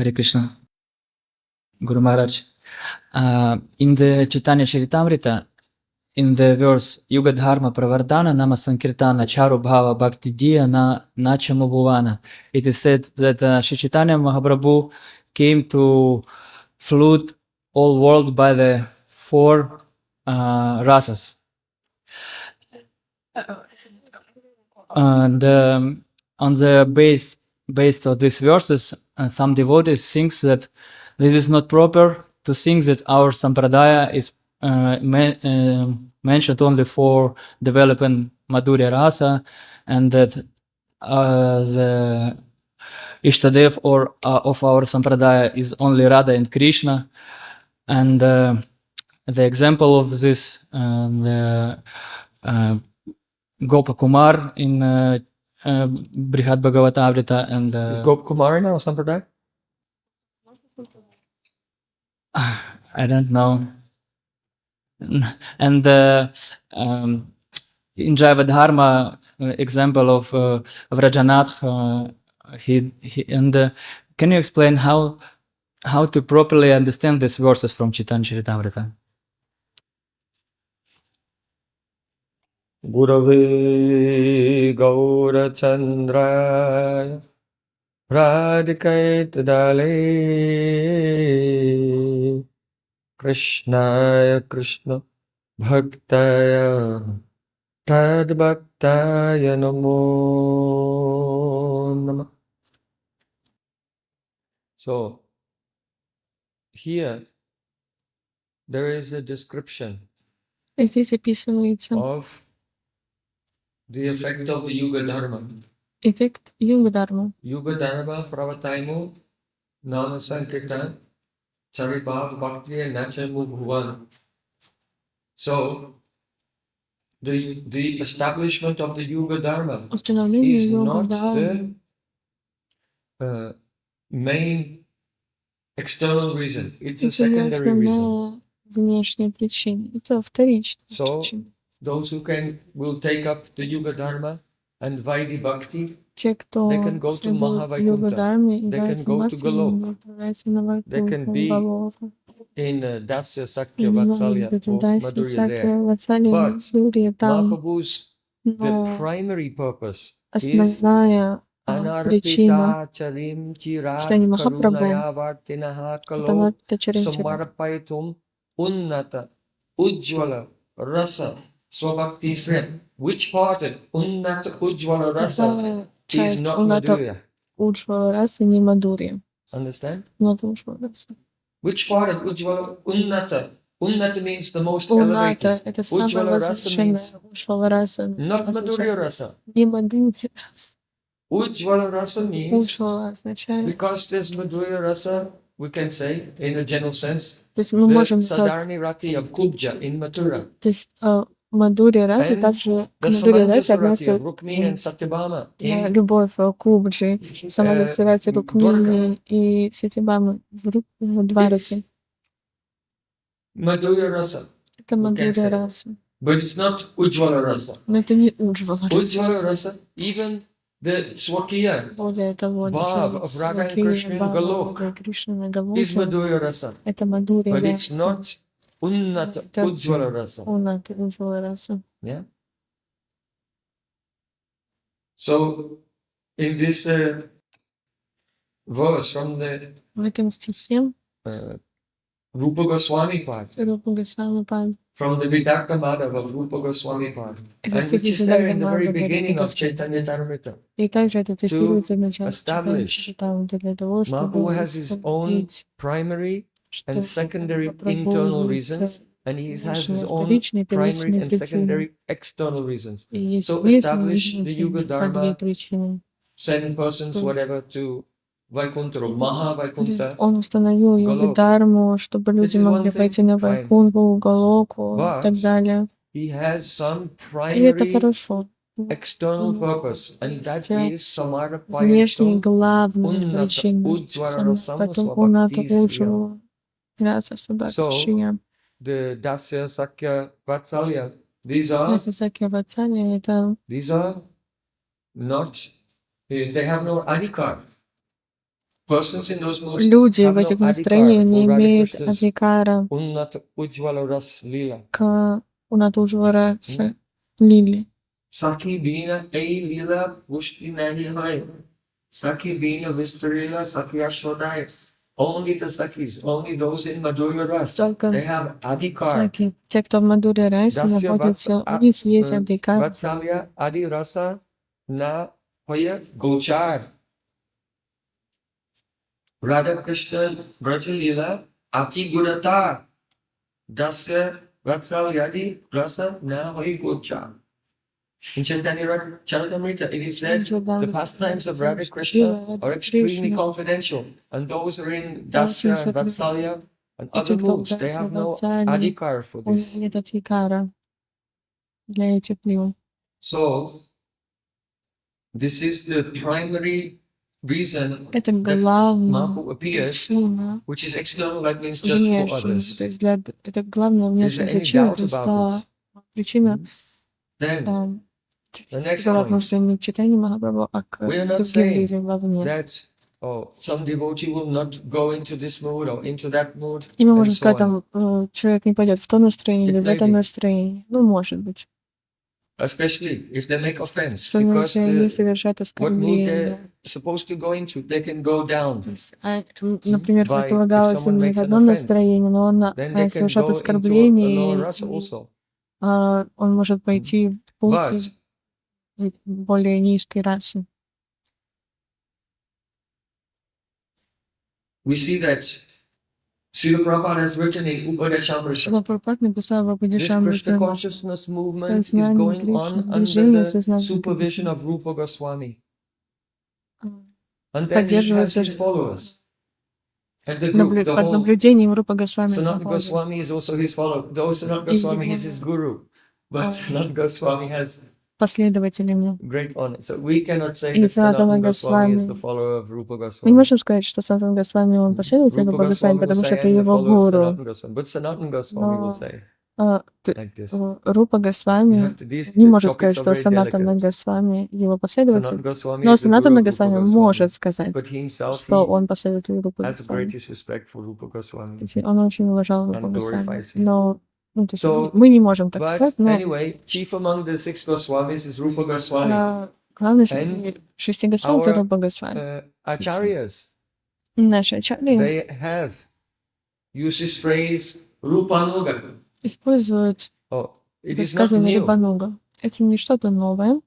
Hare Krishna, Guru Maharaj. In the Chaitanya Charitamrita, in the verse Yuga-dharma pravardhana nama sankirtana charu bhava bhakti diya na nachamubhuvana, it is said that Shri Chaitanya Mahaprabhu came to flood all world by the four rasas. And on the based of these verses, some devotees think that this is not proper to think that our sampradaya is mentioned only for developing Madhurya Rasa, and that the Ishtadev or of our sampradaya is only Radha and Krishna. And the example of this, Gopa Kumar in Brihad Bhagavatamrita, and is Gop Kumar in our sampradaya? I don't know. And in Jaiva Dharma, example of Vrajanath, he and can you explain how to properly understand these verses from Chaitanya Charitamrita? Gurave Gaurachandraya Radhikaitadale Krishnaya Krishna Bhaktaya Tadbhaktaya Namo Namah. So, here there is a description Здесь описывается of the effect of the yuga-dharma. эффект юга-дхармы. Yuga-dharma pravataimo nama sankirtan charibhav bhakti and nachamu bhuvan. So, the establishment of the yuga-dharma Установление is not юга-дхармы the main external reason. It's a это не secondary reason. основная внешняя причина, это вторичная So, причина. those who will take up the yuga-dharma and Vaidhi bhakti, Те, кто they can go to следует Mahavaikuntha. юга-дхарме и They can Вайдхи go to бхакти, Golok. они отправляются на They can Вайкунтху, be Галоку. in Dasya И Sakya они могут Vatsalya быть в or Дасе, Madhurya Сакья, there. Ватсале, But Мадхурье там. Mahaprabhu's the Но primary purpose is основная причина Anarpita charim chirat чтения Махапрабху karunaya vartinaha это kalo Анарпита Чаринчара. samarpaitum unnata ujjvala rasa swabhakti srem. Which part of unnata ujjvala rasa Какая is часть not Уната Madhurya? Уджвала расы, не Мадурья? Understand? Уната Уджвала раса. Which part of ujjvala? Unnata. Unnata means the most Уната elevated. это самая Ujjvala rasa возвышенная, means Уджвала раса not Madhurya означает rasa. не Мадурья раса. Ujjvala rasa means Уджвала означает, because there's Madhurya rasa, we can say in a general sense, то есть мы the можем назвать, Sadarni Rati of Kubja in Mathura то есть Мадурья раса, and также к the Мадурья расе Samanjasa Rati относится of Rukmini and Satyabhama in любовь Кубджи, Саманджаса раса Dwarka. Рукмини и Сатибама в Двараке. It's Madhurya rasa, Это we can Мадурья say. раса. But it's not Ujjvala rasa. Но это не Уджвала раса. Ujjvala rasa, even the Swakiya Более того, Bhav даже of Radha and Свакия, Krishna in Бхава, Golok Рага, Кришна на is Галоке, Madhurya rasa. это Мадурья But it's раса. not Unnata Это Ujjvala rasa. Уната Уджвала раса. Yeah. So in this verse from the В этом stихе Rupa Goswami part, Рупа Госвами Пад, from the Vidakta Madhava of Rupa Goswami part, это and стих which из is there in the very Дагдамада beginning of Госвами. Chaitanya Charitamrita. И также это цитируется в начале establish читания для того, чтобы Mahaprabhu has his own установить, primary что and secondary Махапрабху internal есть reasons, and he has his внешние, own вторичные, primary первичные and причины. secondary external reasons. И есть So внешние и establish the внутренние Yuga по две Dharma, причины. send persons, whatever, to Vaikuntha or Maha Vaikuntha, Он установил юга-дхарму, чтобы люди This is могли one пойти thing, на fine. Вайкунтху, Галоку и But так далее. he has some И это primary хорошо. external purpose, and that Есть is внешняя Samarapayatvam главная Unnata причина. Ujjvara Потом Уната Rasamsvabhakti Уджвала раса Сабхакти. the Dasya Sakya Vatsalya, these are Ясна Сакья Ватсали это not, they have no adhikar. Persons in those moods Люди have в no этих настроениях adhikar не for Radha имеют Krishna's адхикара Unnat Ujjvala Ras Leela. к Унатуджвара с Лили. Saki Bina A Leela Pushti Nahi Hai. Saki Bina Vistarila Saki Ashwadai. Only the Sakis, only those in Madhurya Ras, Только they have adhikar. Саки, те, кто в Мадуре Расе Dasya находятся, у них есть адхикар. Vatsalya Adi Rasa Na Hoya Gochar. Radha Krishna Braja Leela Ati Gurata. Dasya Vatsalya Adi Rasa Na Hoya Gochar. In Chaitanya Charitamrita, it is said the pastimes of Radha Krishna are extremely confidential, and those who are in Dasya and Vatsalya and И те, other кто в moods, they Дасе, have no Ватсале, adhikar for у них this. нет адхикара для этих лил. So, this is the primary reason Это that главная Mahaprabhu appears, причина which is external, that means just for внешняя. others. То есть это главная Is внешняя there any причина, doubt то есть about та причина, it? Then, the next которая point, относится не к читанию Махапрабху, а к we are not другим saying людям вовне. that some devotee will not go into this mood or into that mood, И мы and можем so сказать, on. там, человек не пойдет в то настроение или It в may это be. настроение. Ну, может быть. Especially if they make offense, Особенно because если они the, совершают what mood оскорбление. they're supposed to go into, they can go down То есть, например, by, if предполагалось someone иметь makes an одно offense, настроение, но он then they can совершает go into a lower оскорбление, rasa и also. он может пойти в путь But более низкой расы. we see that Srila Prabhupada has written in Upadeshamrita, Шрила Прабхупад написал в this Krishna Ападешамрите consciousness movement is сознание going Кришны, on under движение the сознания supervision Кришны of Rupa Goswami. And then he has поддерживается his followers and the group, the под whole наблюдением Рупа Госвами. Sanatana Goswami is also his follower. Though Sanatana Goswami is his guru, but Sanatana Goswami has Последователями. great honor. So we cannot say И that Санатана Sanatana Goswami is Госвами. the follower of Rupa Мы не Goswami. можем сказать, что Санатана Госвами он последователь Rupa Рупа Госвами, Goswami will потому что say, это I am the его follower of гуру. Sanatana Goswami. But Sanatana Goswami will Но say like this. Рупа You Госвами have to, these не может сказать, topics are что very Санатана delicate. Госвами его Sanatana последователь. Goswami Но is the guru Санатана of Rupa Госвами Goswami, может сказать, but himself что he он последователь Рупы has the Госвами. greatest respect for Rupa Goswami То есть он очень уважал Рупу and Госвами. glorifies him. Но то есть So, мы не можем так but сказать, но anyway, chief among the 6 Goswamis is Rupa Goswami. главный And среди 6 Госвами это our Рупа Госвами. acharyas, Наши ачарьи they have used this phrase Rupanuga. используют Oh, it is not высказывание new. Рупануга. Это не что-то новое.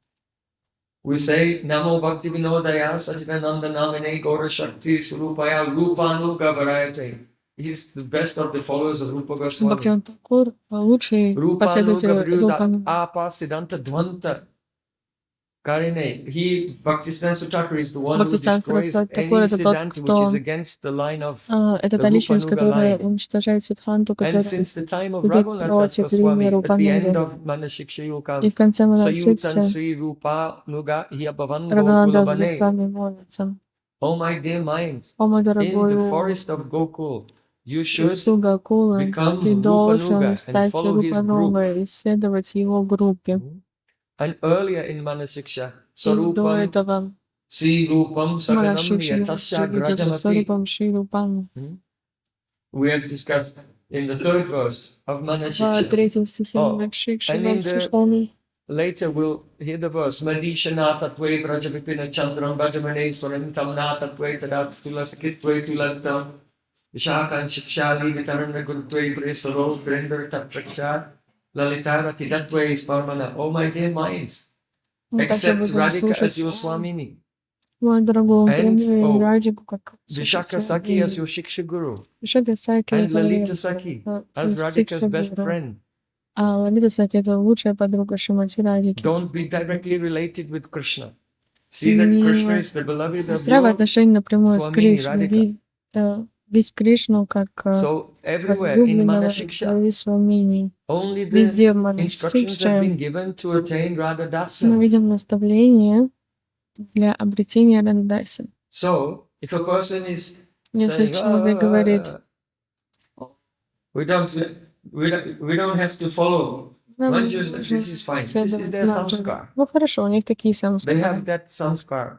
We say Namo Bhakti Vinodaya Sachidananda Namine Gaura Shakti Surupaya Rupanuga Varayate. He's the best of the followers of Rupa Goswami. Бхактиван Такур лучший Rupanuga последователь Vriuda Рупануга. Apa Siddhanta Dvanta Karine. He, Bhaktisiddhanta Thakur, is the one who Бхактистан destroys Сарасвати Такур any это тот, Siddhanta which кто is against the line of это the та личность, Rupanuga которая line. уничтожает Сиддханту, And которая since the time of идет Raghunath против Goswami, линии at the end Рупануги. of Manashiksha Yuka, И в конце Sayutan Манасикши Sri Rupa Nuga Hiyabavan Рагунандас Gokulabane. Госвами молится. Oh my dear mind, О мой in the дорогой forest of Gokul, you should Суга Кулы, become ты должен Rupanuga and стать follow his group. Рупанугой, исследовать его группе. And earlier in Manasiksha, И до Sarupam этого Sri Rupam Sakanam Манашикши Yatasya видели Grajamapi. Сварупам Шри Рупам. We have discussed in the third verse of В Manasiksha. третьем стихе Oh, Манашикши and in the Ваксиштами. later we'll hear the verse Madishana Tatve Brajavipina Chandram Bhajamane Swarantam Na Tatve Tadat Tulaskitve Tulatam Vishakan Shikshali Vitarana Gurtve Presaro Brender Tatpraksha Lalitara Tidatve Sparmana. Oh my dear minds, Мы также accept будем Radhika as слушать your Swamini мой дорогой, and прими Радику как Vishaka Saki as your Shiksha Guru Вишака Саки, and это Lalita Saki as Radhika's best friend. А Лалита Саки это лучшая подруга Шримати Радики. Don't be directly related with Krishna. See that Krishna is the beloved of Устраивай your отношения напрямую с Swamini Кришной. Radhika. Видеть Кришну как So everywhere in возлюбленного Manashiksha, Свамини. only Везде в the instructions have been Манасикше given to attain Radha мы Dasa. видим наставление для обретения Рададаси. So if a person is Если saying, человек говорит, we don't have to follow. нам Manjus, нужно this is fine. This is следовать their Манджаре. samskar. Ну хорошо, у них такие They have самскары. that samskar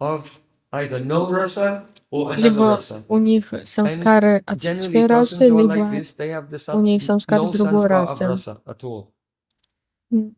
of either no rasa or another Либо rasa. у них самскары Generally, отсутствия persons расы, who are либо like this, they have у них самскар no другой sanskar of расы. rasa at all.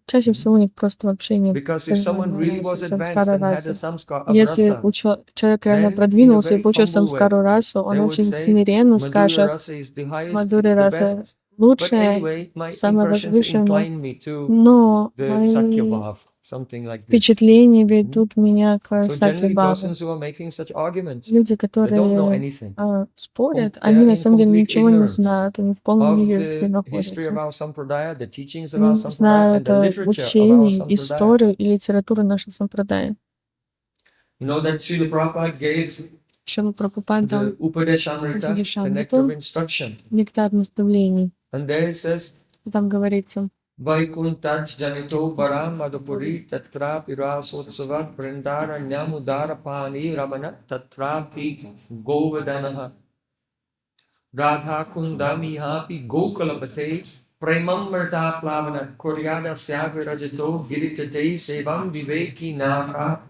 Чаще всего у них просто вообще нет Because if someone really was advanced самскара and had a расы. samskar of Если rasa, человек реально then in a продвинулся и very получил humble way, самскару расу, он they would очень say смиренно Madhurya скажет, rasa is the highest, Мадхури it's the раса best. But лучшая, anyway, my самая impressions возвышенная, incline me to но the мои Sakya Bhav, something like this. впечатления ведут меня к So Саки generally, Бхаву. persons who are making such arguments, Люди, they don't know которые anything. спорят, They они are на in самом деле complete ничего не ignorance знают, они в полном of невежестве the history находятся. of our sampradaya, the teachings of our Не sampradaya, знают and the literature of our учений, sampradaya. историю и литературу нашей сампрадаи. You know that Srila Prabhupada gave Шрила Прабхупада the Upadeshamrita, the nectar of Упадешамриту instruction. нектар наставлений. And there it says, И там говорится, Vaikuntaj janito bara madhupuri tatra pirasotsavat vrindara nyamudara pani ramana tatrapi govardhanaha radha kundami hapi gokalapate premam mrta plavana koryada syavirajito giritate sevam viveki naka.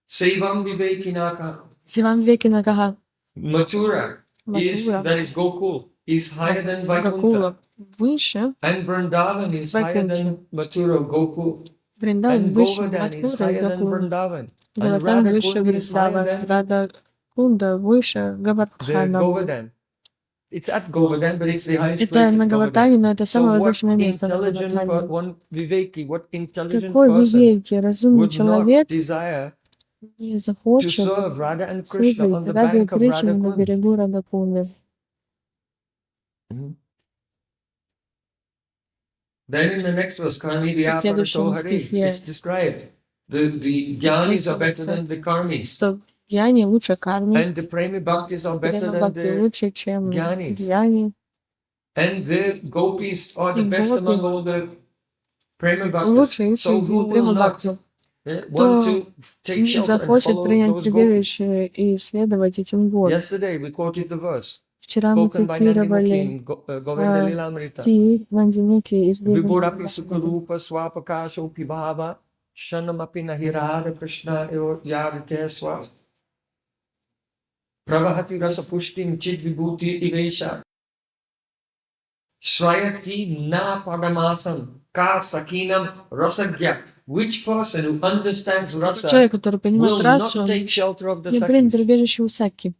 Сивам веки Нагага, Mathura is, Матура, that is Gokul, is higher than Vaikunta. Гакула выше, And Vrindavan is higher than Mathura, Gokul. Вриндаван And выше Govardhan is Матхуры и higher than Гакулы. Vrindavan. And Галатан выше Radhakund is higher Вриндавана, than Рада Кунда выше the Гавардхана. Govardhan. It's at Govardhan, but it's the highest Это place на at Govardhan. Галатане, но это So самое what возвышенное место на intelligent Галатане. one Viveki, what intelligent Какой person вивеки, разумный would not человек desire не to захочет serve Radha and Krishna служить on the Раде и bank of Кришне на Radhakund? берегу Радакунды. Then in the next verse, Karmi В следующем Vyaparato Hare, стихе it's described. The Jnanis are better than the Karmis. что Гьяни лучше карми, And the Premi Bhaktis are better Према than Бхакти the лучше, чем Gyanis. Гьяни. And the Gopis are the И best among гопи all the Prema лучше Bhaktis. из So среди who will Према not Бхакти. want Кто to take не shelter and захочет follow принять those Gopis? прибежище и следовать этим гопи. Yesterday we quoted the verse Вчера мы spoken by Nandimukhi цитировали in Govinda Lilamrita. стих Нандимуки из Vibhurapi Лилы. Sukarupa Swapakasho Pibhava Shanamapi Nahirada Krishna Yadite Swa Pravahati Rasa Pushtim Chid Vibhuti Ivesha Shrayati Na Padamasam Ka Sakinam Rasagya. Which person who understands rasa Человек, который понимает will расу, not take shelter of the не примет sakis? прибежище у Саки.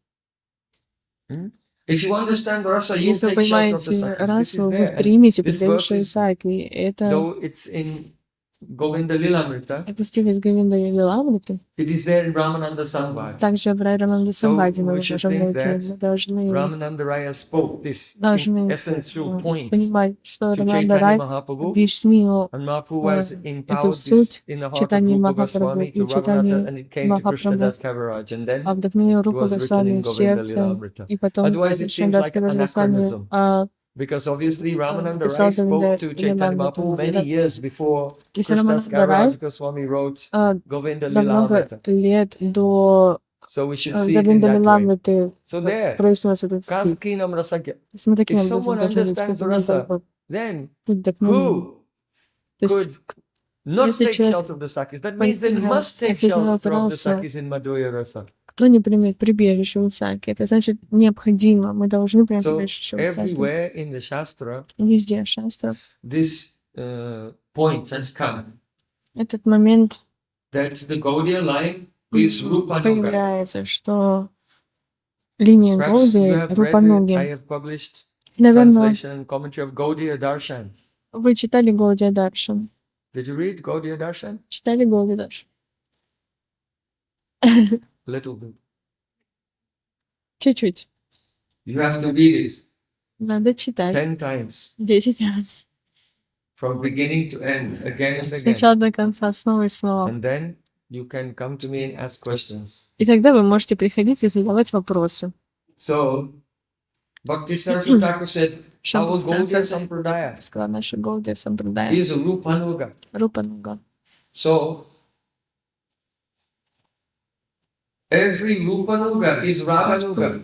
If you understand rasa, you Если вы take shelter of the понимаете sakis. This is расу, вы there. And примете this verse прибежище у is, Саки. Это though it's in Govinda Lilamrita, стих из Говинда Лиламриты. it is there in Ramananda Samvad. Также в Райраманде So Самваде мы we should можем think найти. that Мы должны Ramananda Raya spoke this essential point понимать, что to Раманда Chaitanya Рай Mahaprabhu, объяснил and Mahaprabhu has эту empowered this суть in the heart of читания Rupa Махапрабху Goswami и to Raghunatha, читания and it came to Махапрабху, Krishnadas Kaviraj, and then вдохновил it Рупу was written Госвами in в Govinda сердце, Lilamrita. и потом Otherwise, it seems like Кришнадас Госвами anachronism. Because obviously Ramananda написал Rai spoke Говинда to Chaitanya Mahaprabhu many Лиламриту. years before Если Krishnadas Раманда Рай Kaviraj Goswami wrote Govinda намного Lilamrita. лет до So we should see it in Говинда that way. Лиламриты So there, произнес этот стих. Kasakinam Rasakya. Если мы таким If образом someone должны быть, understands чтобы мы rasa, должны then быть вдохновлены. who То could есть, not если take человек shelter of the sakis? That means they понимает, must take осознает shelter of the расу, sakis in Madhurya Rasa. кто не примет прибежище у Саки, это значит необходимо, мы должны принять So прибежище у Саки. everywhere in the Shastra, Везде шастра. this point has come. Этот момент That the Gaudiya line is Rupanuga. появляется, что линия Perhaps you Гауди have read it. I Рупануги. have published Наверное, translation and commentary of Gaudiya Darshan. вы читали Гаудия Даршан. Did you read Gaudiya Darshan? Читали Гаудия Даршан? Little bit. Чуть-чуть. You have to read it Надо читать 10 times 10 раз. from beginning to end, again and С again. начала до конца, снова и снова. And then you can come to me and ask questions. И тогда вы можете приходить и задавать вопросы. So, Bhakti Saraswati Thakur said, our Gaudiya Sampradaya Сказала наша Гаудия Сампрадая. is Rupanuga. Рупануга. So, every Rupanuga is Raganuga,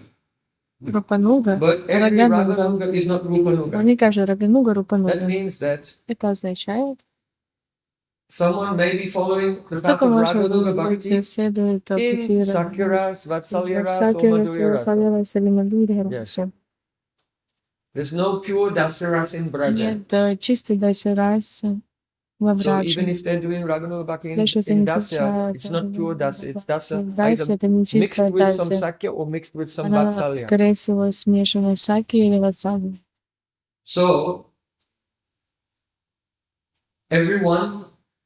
Рупануга, but every Рагануга. Raganuga is not Но Rupanuga. не каждый Рагануга That Рупануга. means that Это означает, someone may be following the path Кто-то, of может Raganuga быть, Bhakti следует пути in Sakyaras, Vatsalyaras, or Madhuryaras. или Мадхурья Yes. раса. There's no pure Dasaras in Braja. Нет чистой даси расы во So even Враджа. if they're doing Raganuga Bhakti Даже если in они Dasya, it's встречаются not pure Dasa, it's Dasa в расе, either это не mixed чистая with some даси. Sakya or mixed with some Она, Vatsalya. скорее всего, смешана с саки или ватсаби. So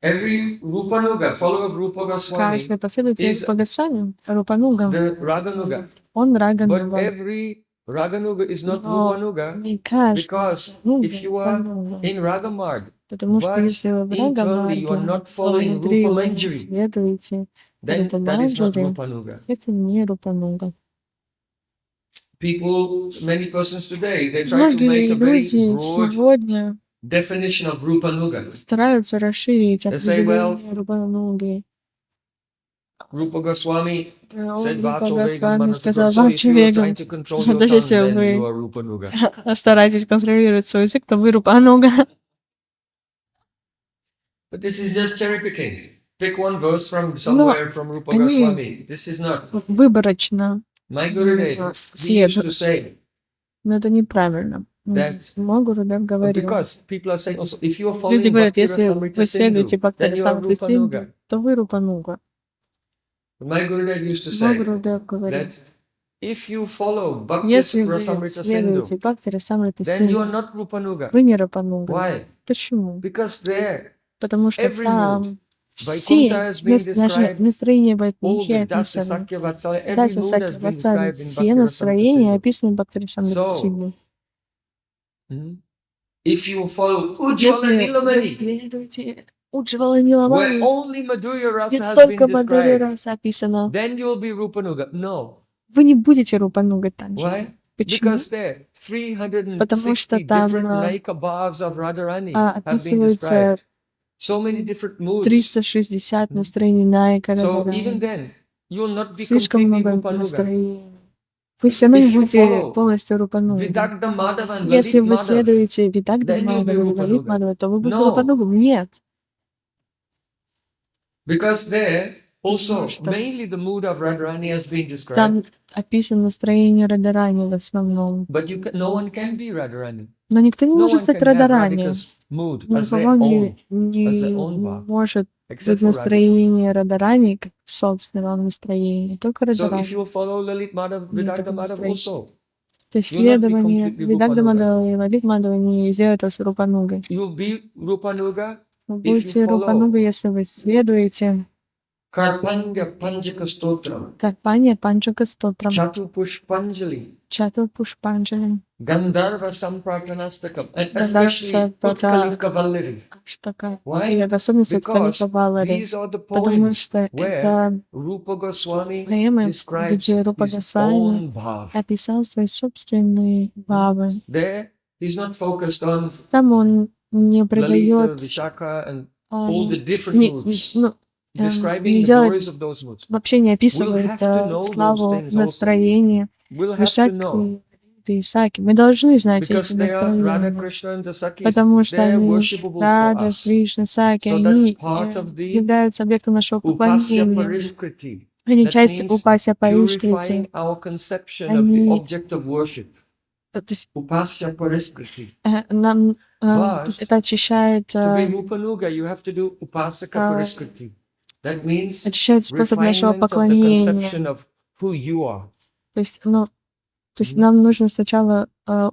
every Rupanuga, follower of Rupa Goswami, Каждый последователь is Рупа Госвами, Рупануга, the Raganuga. он But Рагануга. every Raganuga is not Но Rupanuga не каждый because Рагануга if you are Рупануга. in Ragamarg, Потому что but если вы в internally you are Рагамарге, not то following внутри Rupa вы не Manjari, следуете then that is not Рупаманджаре, Rupanuga. это не Рупануга. Many persons today, they try to make Многие a very люди broad сегодня definition of Rupanuga. стараются расширить They say, well, определение Рупануги. Rupa Goswami said Рупа Vacho Vegam Госвами Manasa. сказал So if you are Вачу trying to control your даже tongue, если then вы you are Rupanuga. стараетесь контролировать свой язык, то вы Рупануга. But this is just cherry picking. Pick one verse from somewhere from Rupa они Goswami. This is not. выборочно My Gurudev, he used to say но это неправильно. that Мой Гурудев говорил. because people are saying also, if you are Люди following говорят, Bhakti если Rasamrita вы следуете Sindhu, Бхакти then you are Расамрити Синду, Rupanuga. то вы Рупануга. My Gurudev used to Мой say Гурудев говорил, that if you follow Bhakti если вы Rasamrita следуете Sindhu, Бхакти Расамрити then you are Синду, not Rupanuga. вы не Рупануга. Why? Почему? Because there, Потому что every там mood, все Vaikuntha has been даже described, настроения all Вайкунхи the Dasa описаны. Sakya Vatsalya, every Даса mood Саки has been Ватсали, described in все Bhakti Rasamrita настроения Sindhu. описаны в Бхакти Расамрити So, Синду. if you follow Ujjvala Если вы Nilamani, следуете Уджвала where Ниламани, only Madhurya Rasa где has только been Мадхурья described, Раса описано, then you will be Rupanuga. No. вы не будете Рупанугой там же. Why? Почему? Because there, Потому 360 что там different Naika Bhavs of Radharani have been описывается described. So many different moods. 360 настроений Найка So Радхарани. even then, you will not be Слишком completely много Rupanuga. настроений. Вы все равно If не you будете follow полностью Рупанугой. Vidagda Madhav and Если Lalit вы Madhav, следуете Видагда then you'll be Мадхава или Лалит Rupanuga. Мадхава, то вы будете No. Рупанугом. Нет. Because there also Потому что mainly the mood of Radharani has been там described. описано настроение Радарани в основном. But no one can be Radharani. Но никто не No может one стать can have Радарани. Radhika's mood as their Никого own, не as their own bhav, может except быть for Radhika. настроение Радарани как собственного настроения. Только So if Радарани. you follow Lalit Madhav, Нет Vidagda такого Madhav настроения. also, То есть you'll not be следование completely Видагда Rupanuga. Мадхава и Лалит Мадхава не сделает вас Рупанугой. You'll be Rupanuga Вы if you будете follow Рупанугой, если вы следуете Karpanya Panjaka Stotram, Карпания Панчака Стотрам, Chatu Pushpanjali, Чатур Пушпанджали, Gandharva Samprathanastakam, and Гандарва especially Сапрата Utkalika Vallari. Аштака. Why? И в особенности Because Уткалика Валари. these are the Потому poems что where это Rupa Goswami поэмы, describes где Рупа his Госвами own bhav. описал свои собственные бавы. There, he's not focused on Там он не Lalita, придает, Vishaka, and all the different не, moods, ну, describing не the делает, glories of those moods. вообще не We'll описывает have to know those славу things also. настроения We'll have to Вишаки know. и Исаки. Мы должны знать Because эти they are Radha, настроения, Krishna, and the Sakis, потому что they're они worshipable for Рада, us. Кришна, Саки, So that's они part of the являются объектом нашего Upasya поклонения. Pariskriti. Они That часть means Упасия Паришкрити. purifying our conception of the Они, object of worship. то есть, Upasya Pariskriti. нам, то But есть это очищает, to be Rupanuga, you have to do Upasaka Pariskriti. That means очищает способ нашего refinement of the поклонения. conception of who you are. То есть, ну, то есть нам нужно сначала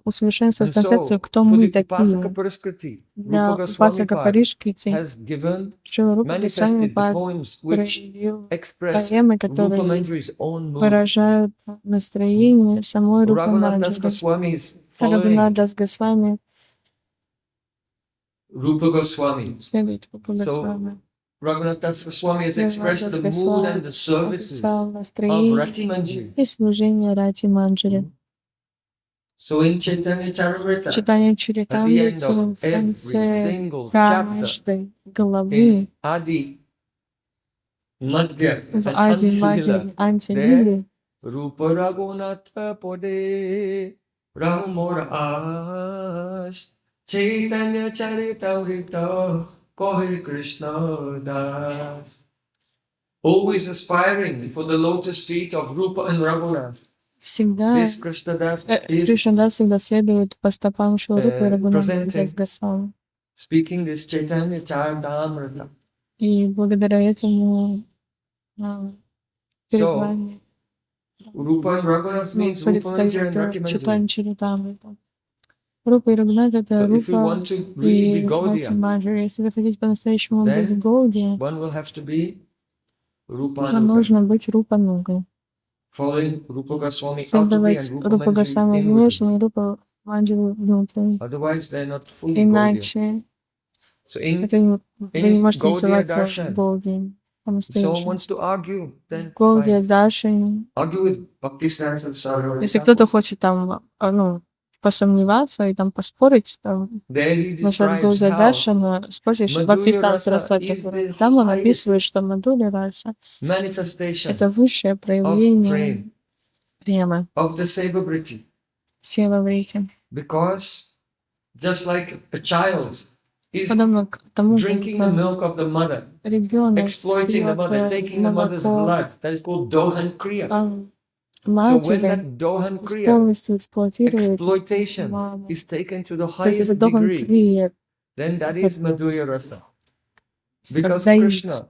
усовершенствовать And so, концепцию, кто for мы the Upasaka такие. Pariskriti, Для Rupa Goswami Упасака Pad Паришкрити has given, Шрила Рупа Госвами manifested the Пад poems which проявил express поэмы, Rupa которые Manjari's own mood. выражают настроение самой Рупы Raghunath Das Манджари. Goswami is following Рагунат Дас Госвами Rupa Goswami. следует Рупу So, Госвами. Raghunath Das Goswami has Рагунат expressed Дас the mood and Госвами the services описал of настроение Rati Manjari. и служение Рати Манджари. So in Chaitanya В Charitamrita, читании at the end Чаритамрити of в every конце single chapter, каждой главы in Adi, Madhya, в and Ади, Antya Мади, Lila, Антилили Rupa Raghunatha Pode Ramora Ash Chaitanya Charitamrita Hare Krishna Das. Always aspiring for the lotus feet of Rupa and Raghunath. Всегда This Krishna Das is Кришнадас всегда следует по стопам Шилрупы и Рагунатха presenting, Госвами. speaking this Chaitanya Charitamrita. И благодаря этому перед So, вами Rupa and Raghunath means Rupa Manjari and Rati Manjari. Читань Чаритамрита. Рупа и Рагунат — это So if you Рупа want to really и be Рати Gaudiya, Манджари. Если вы хотите по-настоящему быть then Гаудия, one will have to be Rupa то Nuga, нужно быть Рупа Нугой. following Rupa Goswami outwardly Следовать and Rupa Рупа Manjari Госвами inwardly. внешне и Рупа Манджари внутренне. Otherwise, they're not fully Gaudiya. Иначе So in вы не можете Gaudiya называться Darshan, Гаудией if someone по-настоящему. wants to argue, then В Гаудия fine. Даршане, Argue with Bhaktisiddhanta Saraswati если Thakur. кто-то хочет там, посомневаться и там поспорить, там, There he насчет describes Гаудия how Даршана, спорить, Madhurya Бхактистан Rasa Сарасвати is Тхакур. the Там он highest описывает, что Мадхурья раса — manifestation это высшее of проявление prem, премы, of the Seva-vritti. сила в рите. Because just like a child is Подобно к тому, drinking the как milk of the mother, ребенок exploiting the mother, пьет taking the mother's молоко blood, that is called Dohan Kriya. So when матери, that Dohan Kriya, полностью эксплуатирует exploitation, маму. is taken to the То есть это highest Дохан degree, Крия, then that is Madhurya Rasa. Because когда Krishna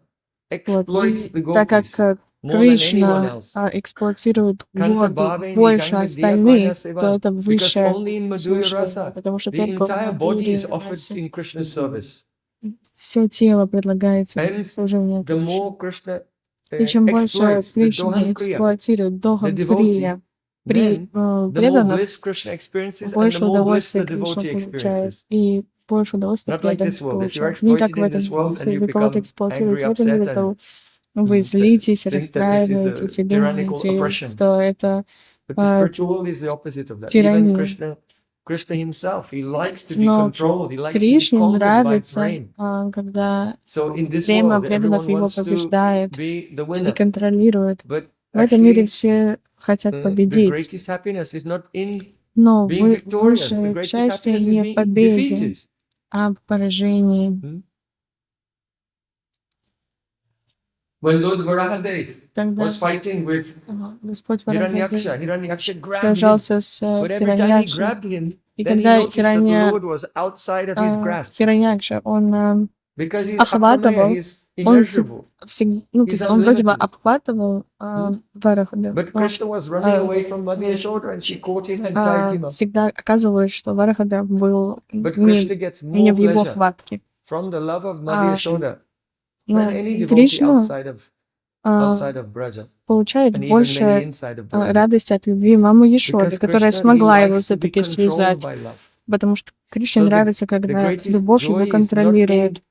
exploits the так как gopis more than anyone Кришна else. эксплуатирует Kanta воду Bhavini больше Jangvidya остальных, Seva, то это because высшее only in Madhurya служение, Rasa потому что the только в entire body is Мадхурье offered расе in Krishna's service. все тело предлагается And в служение the Кришне. more Krishna И чем больше exploits the Кришна Dohan Kriya, эксплуатирует the Дохан devotee, Крия then the more преданных, bliss Krishna experiences and the больше more bliss удовольствия the Кришна devotee получает, experiences. и больше удовольствия Not like преданных this world. If you're получает. Не как exploited в in этом this мире. world and Если you вы кого-то become эксплуатируете в angry, этом мире, upset, то and вы злитесь, think that this is расстраиваетесь и a tyrannical думаете, oppression. что это But the spiritual world is the opposite of that. Even тирания. Krishna himself, he likes to be Но controlled. He likes to be Кришне conquered by нравится, prema. когда So in this према world, преданных everyone его wants to побеждает be the и winner. контролирует. But В этом мире actually, все хотят the победить. greatest happiness is not in Но being victorious. The высшее greatest счастье happiness is не в being победе, defeated. а в поражении. When Lord Varahadev Когда was fighting with Господь Варадев Hiranyaksha grabbed him. сражался с But every time he Хираньякшей, grabbed him, и then he когда noticed that the Lord was outside of his grasp. Хираньякша, он Because he's охватывал, he's он immeasurable. то есть он вроде бы обхватывал Варахадев, But Krishna was running away from Mother Yashoda and she caught him and tied him up. всегда оказывалось, что Варахадев был But Krishna gets не more в его pleasure хватке. from the love of Mother Yashoda than Но any devotee Кришна outside of Braja. получает And even больше many inside of Braja. радости от любви мамы Ешоды, Because которая Krishna, he смогла его likes to be все-таки controlled связать. by love. Потому что Кришне So нравится, the когда greatest любовь joy его is not контролирует.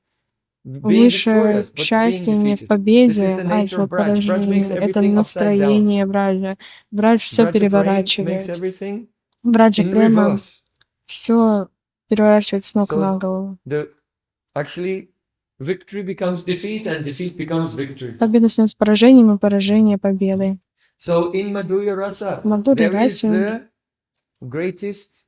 in being Высшее victorious, but being счастье не в defeated. This is победе, the а nature в of Braj. Braj makes поражении. Это everything upside down. настроение Браджа. Брадж все Braja Prem makes переворачивает. everything Браджа in прямо reverse. все переворачивает с ног So на голову. actually victory becomes defeat and defeat becomes victory. Победа становится поражением, и поражение победой. So in Madhurya Rasa, В Мадхурье there is расе the greatest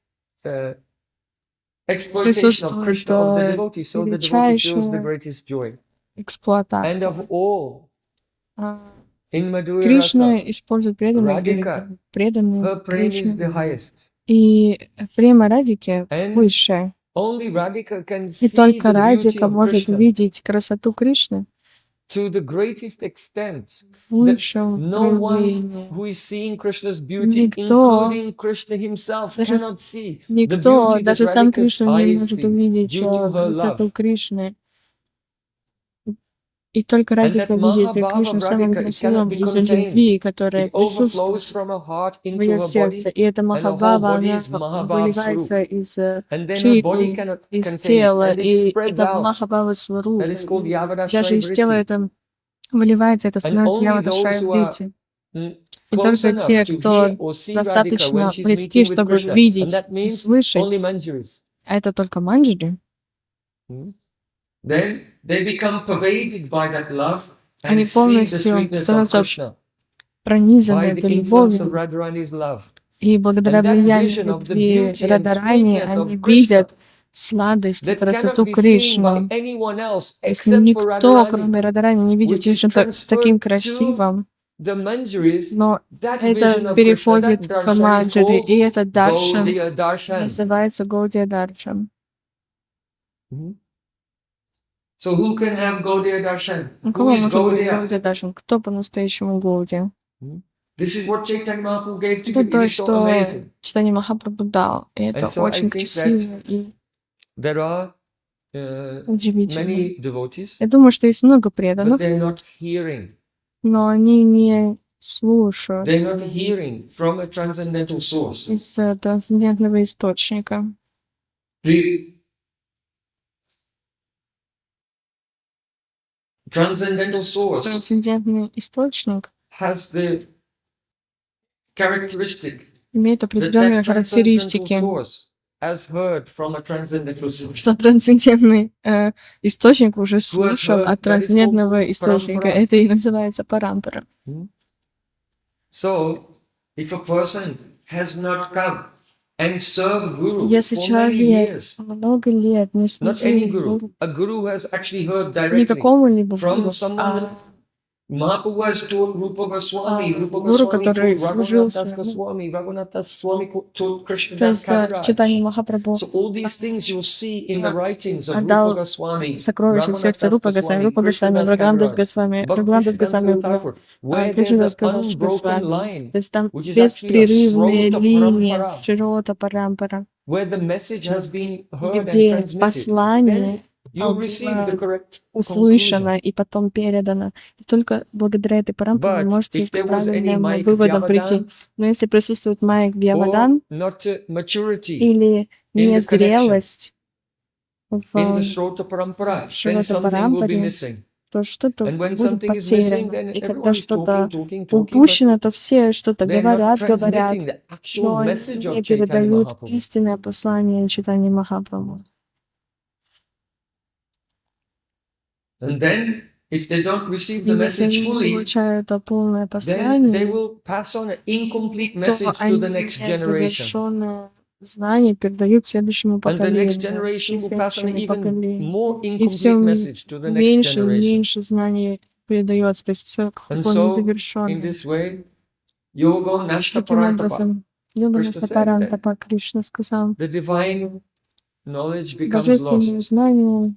exploitation of присутствует Krishna, of the devotee, so the devotee feels the величайшая greatest joy. And эксплуатация. of all, in Madhurya Кришна Rasa, использует преданных, Radhika, преданных her prem is Кришне. the highest. И према Радики And выше. only Radhika can И see только the beauty Радика of может Krishna видеть красоту Кришны to the greatest extent в that высшем no one проявлении. who is seeing Krishna's beauty, Никто, including Krishna himself, даже cannot see the никто, beauty that даже сам Radhika's Кришна не eyes может see увидеть due to her красоту love. Кришны. И только And Радика that видит Mahabhava Кришну of самым Radhika, it cannot красивым be из-за contained. любви, которая It overflows присутствует from her heart в into ее her сердце. body, И эта and her whole Махабхава, body она is Mahabhav выливается Swarup. из And then her body читы, cannot из contain it, тела, and it и spreads это out. Махабхава Сварупа. That is called Даже из тела Yavadashrai это выливается, это And становится only those Явадашрая who are Врити. И close только enough те, to кто hear or see Radhika when достаточно she's близки, meeting with чтобы Krishna, and видеть that и means only слышать, manjaris. а это только манджари, Then they become pervaded by that love and они see the полностью sweetness of становятся Krishna пронизаны by the этой influence of любовью. Radharani's love. И благодаря And that влиянию vision of the любви beauty and Радарани sweetness они of Krishna видят сладость и that cannot красоту be seen by Кришны. anyone else Если except for никто, кроме Radharani, Радарани, не видит which is Кришну таким transferred to красивым, the Manjaris, но that это vision of Krishna, переходит that к darshan is Маджаре, и called этот даршан Gaudiya Darshan. называется Гаудия Даршан. So who can have Gaudiya Darshan? У Who кого is может быть Gaudiya? Гаудия Даршан? Кто по-настоящему Гаудия? This is what Chaitanya Mahaprabhu gave to Это him. It то, is so что amazing. Читание Махапрабху дал, и это And so I очень think красиво и There are удивительно. many devotees, Я думаю, что есть много but преданных, they're not hearing. но они не слушают They're not hearing from a transcendental source. из трансцендентного источника. The transcendental source Трансцендентный источник has the characteristic имеет that определенные that transcendental характеристики, source has heard from a transcendental source. что трансцендентный источник уже Who has слушал heard от that is трансцендентного called источника. parampara. Это и называется парампара. So, if a person has not come and served Guru Если for many человек years, много лет не not any служил Guru, a Guru who has actually heard не directly какому-либо from гуру, someone. Mahaprabhu has told Rupa Goswami, Rupa гуру, Goswami который told служил Raghunath Das Goswami, Raghunath Das Swami told Krishna то Das есть читание Kaviraj. Махапрабху So all these things you'll see in the writings of Rupa отдал Goswami, сокровища в Raghunath сердце Das Рупа Госвами, Goswami, Рупа Krishna Госвами, Das Рагунандас Kaviraj, Госвами, Bhakti Рагунандас Siddhanta Госвами, Thakur, where there's Кришнадас an unbroken Госвами. line, То есть там which is actually a беспрерывная srota линия, parampara, широта парампара, where the message has been heard and где transmitted, послание then you'll receive the correct conclusion. услышано и потом передано. И только благодаря этой парампаре вы But можете if к there was any правильным Maik выводам прийти. Vyavadan Но если присутствует майк or Вьявадан not maturity или in the connection незрелость in the в Shrota Parampara, then широта something will be парампаре, missing. то что-то And when будет something is missing, потеряно. then И когда everyone is что-то talking, but упущено, то все что-то they're not говорят, transmitting the actual но message не of Chaitanya передают Mahaprabhu. истинное послание читания Махапрабху. And then, if they don't receive И the если message они не fully, получают это полное then they послание, will pass on an incomplete то message to они the next generation. незавершенное знание передают следующему And the next поколению generation и will pass on an следующему even поколению. more И все incomplete message to the next меньше и generation. меньше знаний передается, то есть все And такое so, in незавершенное. this way, Yoga Nashta Таким Parantapa, образом, Йога Krishna said Настапарантапа Кришна сказал, the divine knowledge becomes божественное lost. знание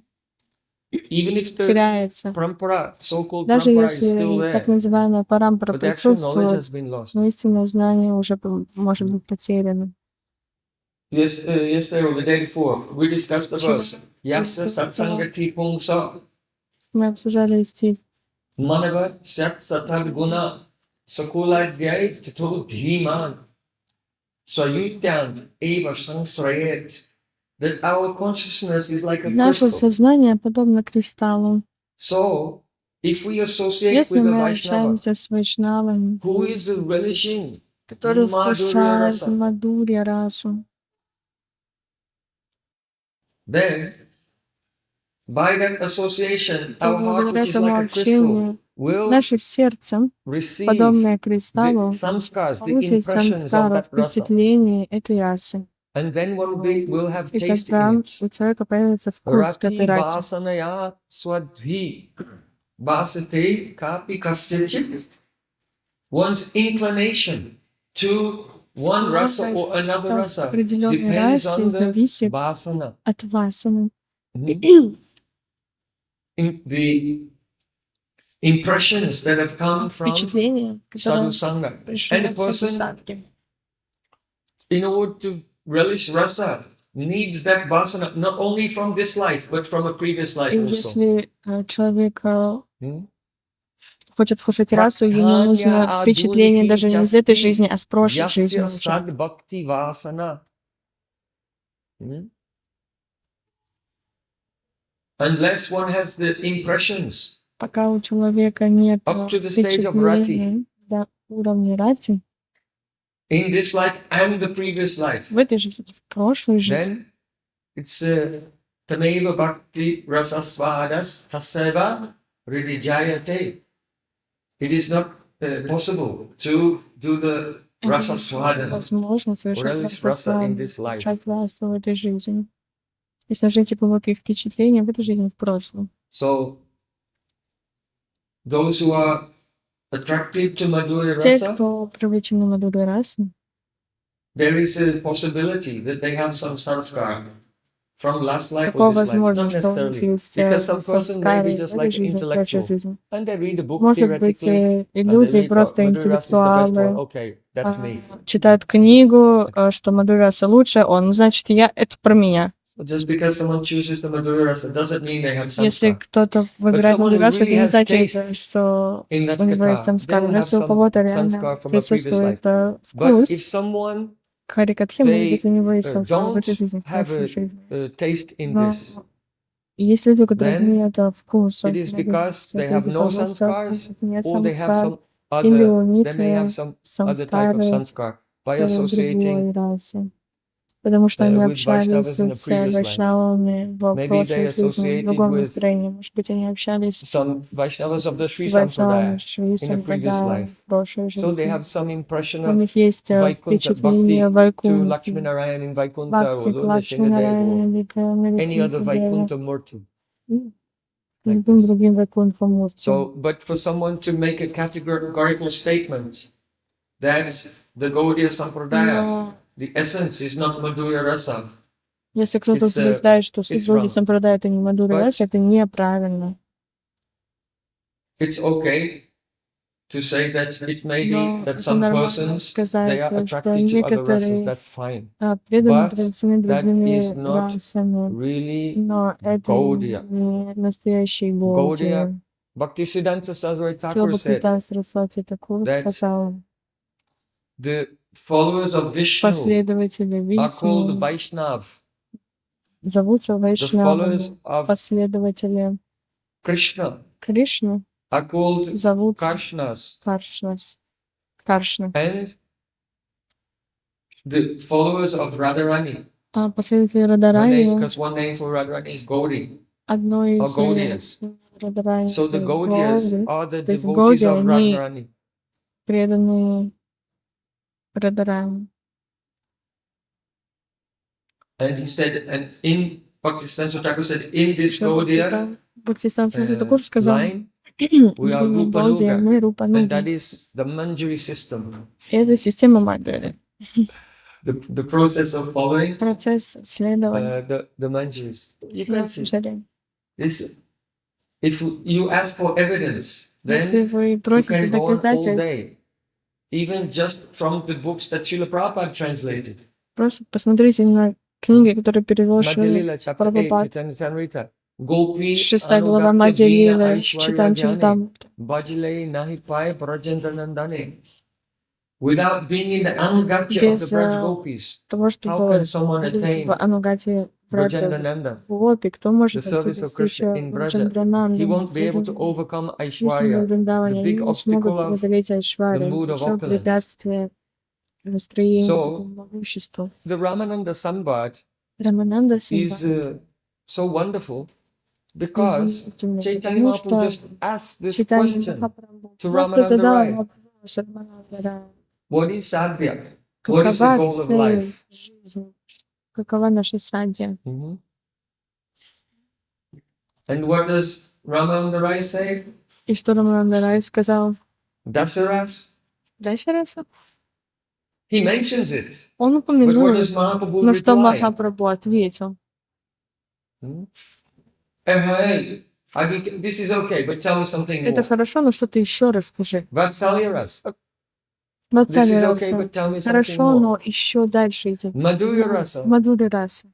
Even if the теряется. parampara, so-called Даже parampara is still если так there, называемая парампара but the actual knowledge присутствует, has been lost. но истинное знание уже может быть потеряно. Yesterday or the day before, we discussed the verse. Yasya satsangati pungsa Мы обсуждали стих. manava sat satad guna sakuladhyay tato dhiman sayutyan eva sangsrayet. That our consciousness is like a Наше crystal. сознание подобно кристаллу. So, if we associate Если with a мы Vaishnava общаемся с вайшнавами, who is relishing которые Madhurya вкушают rasa, мадурья расу, then by that association, то our heart, благодаря which is этому like a crystal, общению will наше сердце, receive подобное the кристаллу, samskars, the получит impressions of самскару, that rasa. впечатление этой расы. And then one day we'll have И taste тогда in it. у человека появится вкус к этой Rati расе. vasanaya swadhi vasate kapi kasyachit. One's inclination to one rasa or another Склонность rasa к определенной depends расе on the зависит vasana. от васаны. The impressions that have come from Впечатление, которое sadhusanga. пришло And the от person, садхусатки. in order to relish rasa, needs that vasana not only from this life, but from a previous life И also. если человек хочет вкушать расу, ему нужно впечатление даже не из этой жизни, а с прошлой жизни Yasya уже. sad bhakti vasana. Unless one has the impressions Пока у человека нет up to the stage of rati впечатления до уровня рати, in this life and the previous life, в этой жизни, в прошлой жизни, then it's tameva bhakti rasasvadas taseva ridijayate. It is not possible to do the rasasvada возможно or совершать relish rasa in this life. расу в этой жизни. Если нужны эти глубокие впечатления в этой жизни, в прошлом. So, those who are attracted to Madhurya Те, Rasa, кто привлечены Мадхурья расой, there is a possibility that they have some sanskar from last life or такое this life. возможно, Not что у них necessarily. есть Because some person may самскары be в just этой like an жизни, в прошлой intellectual. жизни. And they read a book Может быть, theoretically, и and they люди read, oh, просто Madhurya Rasa is the best one. интеллектуалы, Okay, that's me. читают книгу, что Мадхурья раса лучше, ну, значит, это про меня. So just because someone chooses the Madhurya Rasa doesn't mean they have Если sanskar. кто-то выбирает someone Мадхурью who расу, это really не has значит, taste что in that у него есть katha, самскары. they'll Но have если у some кого-то реально sanskar from a previous присутствует life. But вкус if someone харикатхи, может быть, у него есть самскары в don't этой жизни, в have прошлой a жизни. taste in Но this, есть люди, у которых then нет вкуса. it is because they Это have из-за no того, что у sanskars, них нет or they have самскар, some или other, у них they may have some other type of самскары sanskar by в associating другой расе. Потому что они with общались Vaishnavas in a с previous life. вайшнавами в Maybe прошлой they жизни, в associated другом with настроении. Может быть, они общались some Vaishnavas of the с Sri вайшнавами Sampradaya Шри in a previous Сампрадая life. в прошлой So they жизни. have some impression У of них есть Vaikuntha впечатление Bhakti to Вайкунхи, Lakshminarayan in Vaikuntha Бхакти or к Lord Nrsimhadev Лакшминарайане, or any other Нарисимхадеве, Vaikuntha Murti. Like любым this. другим Вайкунхам Мурти. So, but for someone to make a categorical statement that the Gaudiya Sampradaya, Но the essence is not Madhurya Rasa, если кто-то it's утверждает, что суть it's Гауди wrong. Сампрадая это не Мадхурья But раса, это неправильно. it's okay to say that it may be Но that это some нормально persons they сказать, are что attracted to other rasas, некоторые that's fine. преданы But традиционными that другими is not расами, really но это Gaudiya. не настоящий Гауди. Gaudiya, Bhaktisiddhanta Saraswati Шрила Thakur said Бхактисиданта Сарасвати Такур that сказал, the followers of Vishnu последователи are called Вишну Vaishnav. зовутся The вайшнавами, followers of последователи Krishna Кришны are called зовутся Karshnas. Каршна. And the followers of Radharani, А последователи her name, Радарани, because one name for Radharani is Gauri, одно or из Gaudiyas. Радарани, So the это Gaudiyas Гауди, are the то есть devotees Гауди, of они Radharani. преданы Радарани. And he said, and in Bhaktisiddhanta Thakur said, in this Gaudiya Бхактисиданта Сарасвати Такур сказал, line, в we are линии Гауди Rupanuga, мы and Рупануги. that is the Manjari system. Это система Манджари. The process of following Процесс исследования the Manjaris. You can see Манджари. this. If you ask for evidence, Если then вы you просите can go on all доказательств, day, even just from the books that Srila Prabhupada translated. просто посмотрите на книги, которые перевел Madhya Шрила Lila, chapter 8, Прабхупад. Chaitanya Charitamrita. Gopi 6 глава Anugatya Мадья Dina Лилы, Aishwarya читаем Jnane Чаритамриту. Bhajile Nahi Pai Brajendra Nandane. Without being in the Anugatya of the Без Braj Gopis, того, how чтобы can someone быть attain в Анугате Brajendra Nanda, Гопи, кто может the service of достичь Krishna in Braja? He Раджандрананды, won't be able to overcome если в Aishwarya, the Вриндаване, big они не смогут obstacle of преодолеть the Айшвари, mood of большое opulence. препятствие настроению, So, такому могуществу. the Ramananda Samvad Рамананда is Самбхати so wonderful because изумительный, Chaitanya потому Mahaprabhu что just asked this читание question Махапрабху to просто Ramananda задал Rai. вопрос Рамананда Рая. What is sadhya? What is the Какова goal of цель life? жизни? Какова наша садья? Mhm. And what does Ramananda Rai say? И что Рамананда Рай сказал? Dasaras? Дасараса? He mentions it. Он But what упомянул, does Mahaprabhu но что reply? Махапрабху ответил? Hey, Adi, this is okay, but tell me something Это more. хорошо, но что-то еще расскажи. Vatsalyaras. This Ватсали is okay, раса. but tell me something Хорошо, more. но еще дальше идти. Madhurya rasa. Мадхури раса.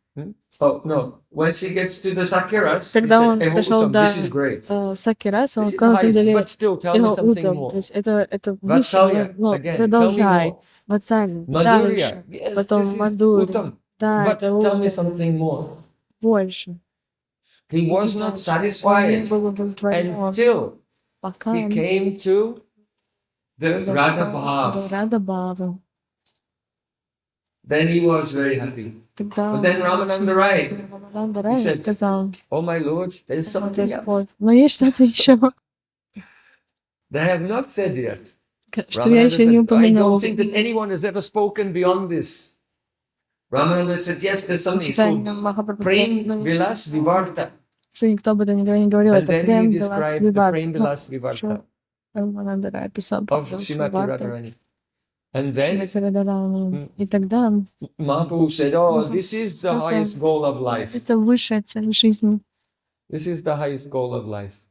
Oh, no. Once he gets to the Sakyaras, he Когда said, он hey, дошел Uttam, до this is great. Саки раса, он This is сказал, на самом highest, деле, but still, tell me его something утом. more. То есть это выше, Vatsalya, но again, tell me продолжай. more. Ватсали, Madhurya, дальше. yes, Потом this is Мадхури. Uttam. Да, But это tell me утом. something more. Больше. He was Иди not дальше. Он не satisfied был удовлетворен, until пока he он came to the дошел Radha до Bhav. Рада Бхавы. Then he was very happy. Тогда But then Ramananda Rai, Рамананда he Рай said, сказал, oh my Lord, there's «О, something else Господь, но есть что-то еще, that I have not said yet. что я Ramananda еще не said, I упомянул. don't think that anyone has ever spoken beyond this. Ramananda said, yes, there's something it's Читание called Махапрабху Prem сказал, Vilas Vivarta. что никто бы не говорил, And это then he Прем Вилас described the Prem Виварта. Vilas Vivarta Что Рамананда описал of Вилас Srimati Виварта, Radharani. And then Шримати Радарани. И тогда Mahaprabhu said, oh, Махапрабху this is the сказал, highest goal of life. это высшая цель жизни. This is the highest goal of life.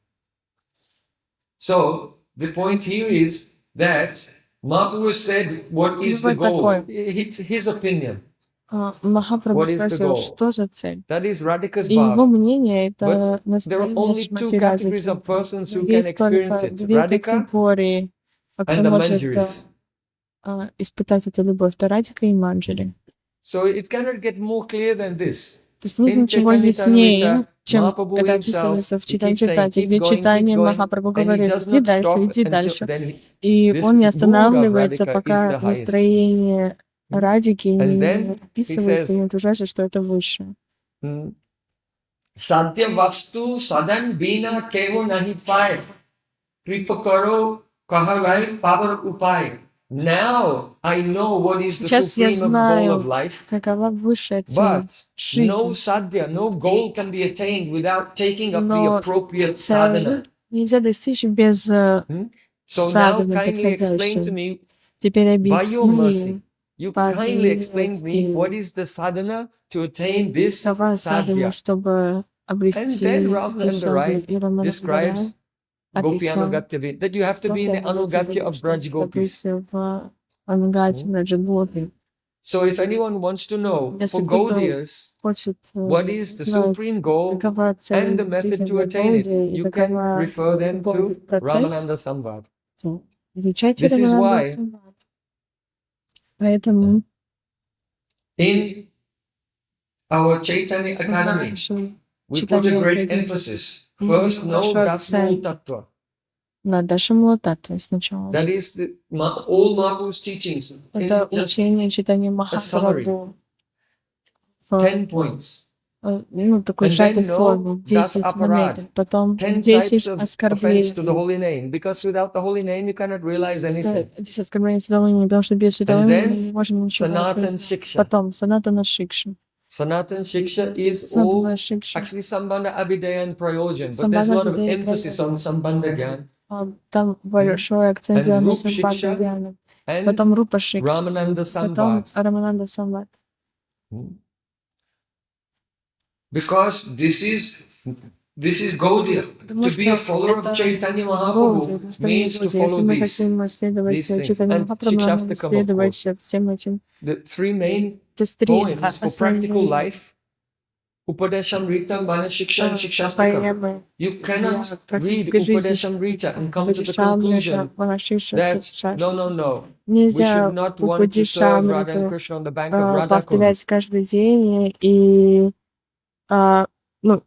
So, the point here is that Mahaprabhu said, what is the goal? It's his opinion. Махапрабху What is the спросил, goal? что за цель? That is Radhika's И его bhav. мнение — это There are настроение only two Шримати categories Радхики. of persons who can Есть experience только it. две Radhika категории, кто and the может Manjaris. испытать эту любовь. Это Радика и Манджари. So it cannot get more clear than this. То есть нет In ничего Chaitanya яснее, Charitamrita, чем Mahaprabhu это himself, описывается в he Читане keeps saying, Чартате, keep где going, читание keep going, Махапрабху and he говорит, does иди not дальше, stop иди until дальше. then И this он не mood of останавливается, Radhika is пока the highest. настроение Радики And не then описывается, he не says, утверждается, что это высшее. Sadhya vastu sadan bina keho nahi paye. Kripa karo kaharai pavar upay. Now I know what is the Сейчас я supreme goal of знаю, life. какова высшая цель But no жизни. sadhya, no goal can be attained without taking up the Но appropriate цель sadhana. нельзя достичь без So now садханы kindly explain to подходящей. me, Теперь by your mercy, объясни, you по kindly твоей explain to me what милости, is the sadhana to attain this какова садхана, sadhya. чтобы And обрести then эту Ramananda садхану. Rai И Рамананда describes Gopi описал, Anugatya, that you have to что be in the Anugatya of Braj Gopis. в Анугате Браджагопи. So if anyone wants to know, Если for кто-то Gaudiyas, хочет what is the знать, supreme goal какова and цель the method жизни to для attain it, Гауди и you can какова refer them любовь to процесс, Ramananda Samvad. то изучайте This is Рамананда why Самвад. Поэтому in our Chaitanya в Academy, нашем we put a читании great Академии emphasis. мы First, делаем know большой Das Mool акцент Tattva. на Дашамула Таттве сначала. That is all Mahaprabhu's teachings Это in just учение читания a summary, Махапрабху 10 points. такой And сжатой then know форме, Das 10 Aparad, моментов, потом 10 10 types of offense to the оскорблений. holy name, because without the holy name you cannot realize anything. 10 оскорблений святого имени, потому что без святого And имени then мы не можем ничего Sanatan осознать. Shiksha. Потом Санатана Шикша. Sanatan Shiksha is Санатана all Шикша. actually Sambandha Abhidaya and Prayojan, but there's a lot of emphasis on Sambandha Gyan. Там большой акцент And сделан на Rup Самбандха Shiksha Гьяна. and Потом Рупа Шикша. Ramananda Потом Samvad. Рамананда Самвад. Because this is Gaudiya. Потому To be a что follower of это Chaitanya Гауди, Mahaprabhu means to Если follow мы these хотим следовать things. Чайтанье And Махапрабху, нам надо Shikshastakam, of следовать course. всем этим. The three main То есть три poems for practical основные life, Upadeshamrita, Manashiksham, Shikshastakam. поэмы You для cannot read практической жизни. Upadeshamrita and come to the Падишамрита, conclusion Манашиша, that no, we Нельзя should not want to serve Radha and Падишамриту Krishna on the bank of Radha Kund. повторять каждый день и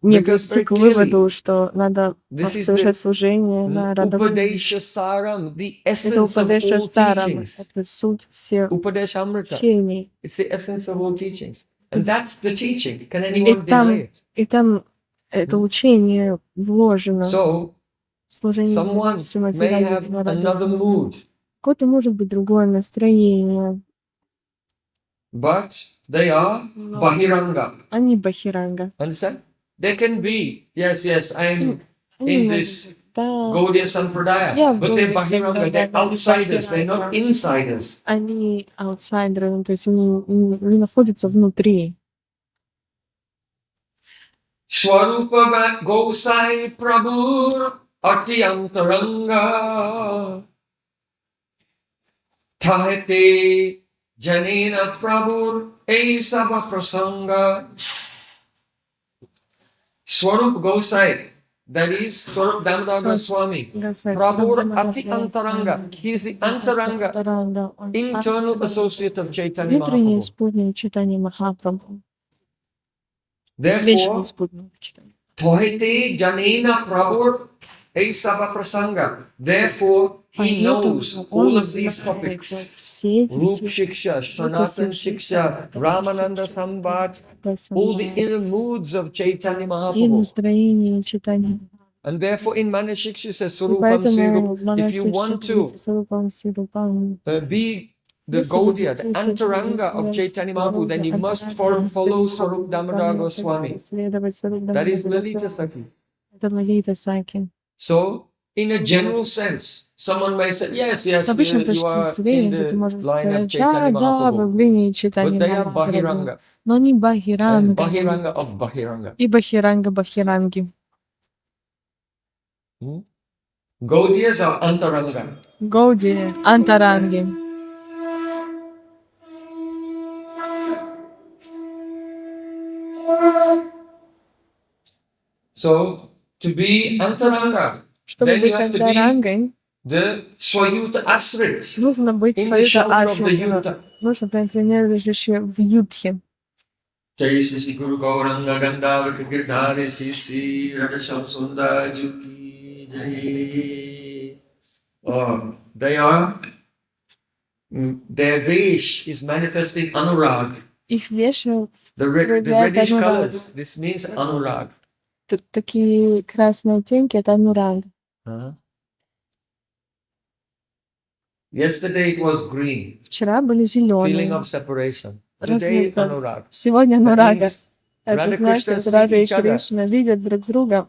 не Because прийти very к выводу, clearly, что надо this is совершать the служение на Радхакунде. Upadesha Saram, the Это essence of Упадеша all Сарам, teachings. это суть всех Upadeshamrita, учений. it's the essence of all teachings. And that's the teaching. Can И anyone deny it? там это учение вложено So, в служение someone Шримати may Радхи have на another Радхакунде. mood, У кого-то может быть другое настроение. but they are Bahiranga. Они бахиранга. Understand? They can be, yes, I'm in this Да, Gaudiya Sampradaya, я в but they're Гаудия Bahiranga, they're Сампрадая, outsiders, they're not бахиранга. insiders. Они аутсайдеры, то есть они не находятся внутри. Swarupa Gosai Prabhur Atyantaranga Tahete Janina Prabhur Esava Prasanga. Swarup Gosai, that is Swarup Damodar Goswami. Prabhur Ati Antaranga, he is the Antaranga, internal associate of Chaitanya Внутренний Mahaprabhu. спутник читания Махапрабху. Therefore, Вечный спутник читания. Tohite Janina Prabhur Esava Prasanga. Therefore, he knows all of these topics. Rup Shiksha, Sanatan Shiksha, Ramananda Samvad, all the inner moods of Chaitanya Все Mahaprabhu. настроения читания. And therefore, in Manashiksha says И Surupam поэтому Sirup, if you want to Сварупам Сирупам be the Gaudiya, the Antaranga of Chaitanya Mahaprabhu, then you must follow Swarup Damodar Goswami. That is Lalita Sakhi. Это Лалита Саки. So, in a general sense, someone may say, yes, С обычной you точки are зрения, in ты the можешь line of сказать, Chaitanya да, в Mahaprabhu. линии But Чайтаньи they are Махапрабху, Bahiranga. но они And Бахиранга Bahiranga of Bahiranga. и Бахиранга Бахиранги. Gaudiyas are Antaranga. Гауди Антаранги. So, to be Antaranga, Чтобы then you быть have to be Антарангой, the Swayuta Asrit. нужно быть In the Сваюта shelter of the Ашри. Yuta. Нужно принять прибежище в Ютхе. Jai Sisi Guru Gauranga Gandhava Girdhari Sisi Radhasham Sundar Juki Jai. Oh, they are, their Vesh is manifesting Anurag. Их вешают The проявляет reddish анураг. colors, this means Anurag. Такие красные оттенки — это анураг. Yesterday it was green, Вчера были feeling зеленые. of separation. Today Разные. Anurag. Сегодня That анурага. means Это Radha значит, Krishna see Рада и each other. Кришна видят друг друга.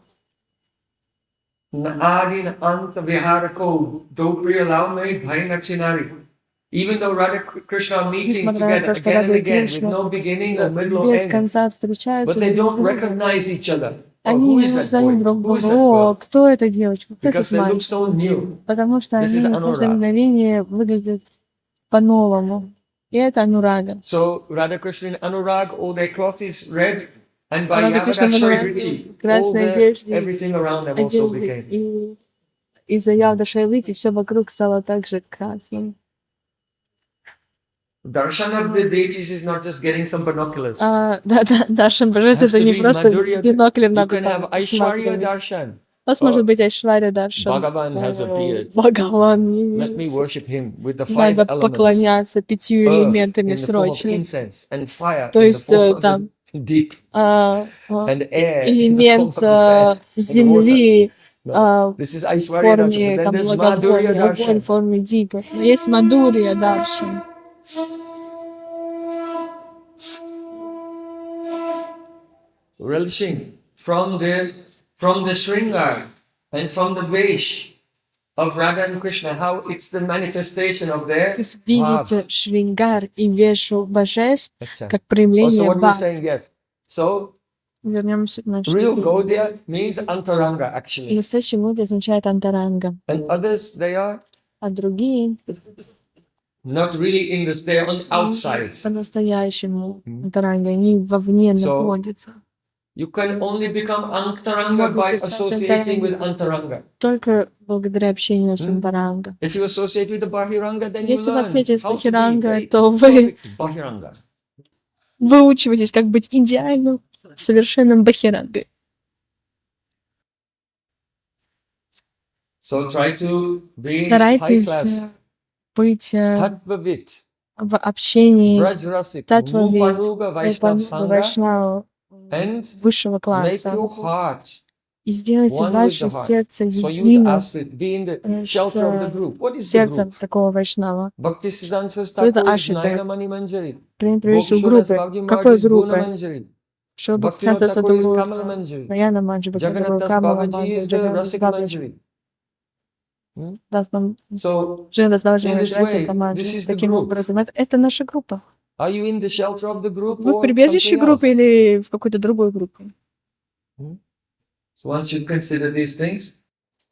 Adi na anta viharako do priya lau bhai nachinari. Even though Radha Krishna are meeting Несмотря на together то, что again and Рада и again with Кришна no beginning or middle or без end, конца встречаются but they друг с don't другом, recognize each other. Oh, они who не is that узнают boy? друг Who is друга. that О, girl? кто эта девочка? Кто этот Because they look мальчик? so new. Потому что This они is в каждое Anurag. мгновение выглядят по-новому. И это анурага. So Radha Krishna in Anurag, all their cloth is red, and by Рада Кришна в Yavada анураге, Shairiti, all красной the одежде, everything around them also одежде, became. и из-за Явда Шайлити все вокруг стало также красным. Darshan of the deities is not just getting some binoculars. Даршан It Божеств — has это to не be просто с Madhurya. биноклем You надо can там have Aishwarya посматривать. Darshan. У вас может быть Айшваря Даршан. Bhagavan has appeared. Бхагаван. Let me worship him with the five Надо elements. поклоняться 5 Earth элементами in the form of срочно. incense, and fire То in the есть form of там the deep, and air in the form элемент of the fan, and water. земли No, this is в Aishwarya Darshan. форме But then там there's Madhurya благовония, огонь в Darshan. форме дипа. Но есть Мадурья Даршан. Relishing from the Shringar and from the Vesh of Radha and Krishna, how it's the manifestation of their То есть видите bhavs. Шрингар и Вешу божеств Etc. как Also, проявление what we're бхав. saying, yes. So, Вернемся к нашей real теме. Gaudiya means Antaranga, actually. Настоящий Гауди означает антаранга, And others, they are а другие not really in this, they're on outside. по-настоящему антаранга, они вовне So, находятся. you can only become Antaranga by associating with Antaranga. Только благодаря общению с антаранга. If you associate with the Bahiranga, then you Если вы learn общаетесь с how to be Бахиранга, very то вы perfect Bahiranga. выучиваетесь, как быть идеальным, совершенным бахирангой. So try to be high Старайтесь class. быть Tattvavit, в общении Brajrasik, Татвавид, Rupanuga Vaishnav Sangha, Вайшнава and высшего make класса. your heart И сделайте one with ваше the heart. сердце So you единым asrit, be in the shelter of the group. What is the сердцем group? такого вайшнава. Bhakti Siddhanta Что это Thakur is Ашита? Nayana Mani Manjari. Принять превыше Gopishwaras группы. Bhakti Какой Marg is Guna группы? Manjari. Чтобы Bhaktivinoda княжество Thakur is будет Kamala Manjari. Наяна Манджи, Jagannath Das Камала Babaji Манджи, is the Джаганнас Rasik Бабаджи. Manjari. Даст нам So, Джаганнас Бабаджи, in this way, Расика this Манджи. is the Таким group. образом, это наша группа. Are you in the shelter of the group Вы в or прибежище something группы else? или в какой-то другой группе? So one should consider these things.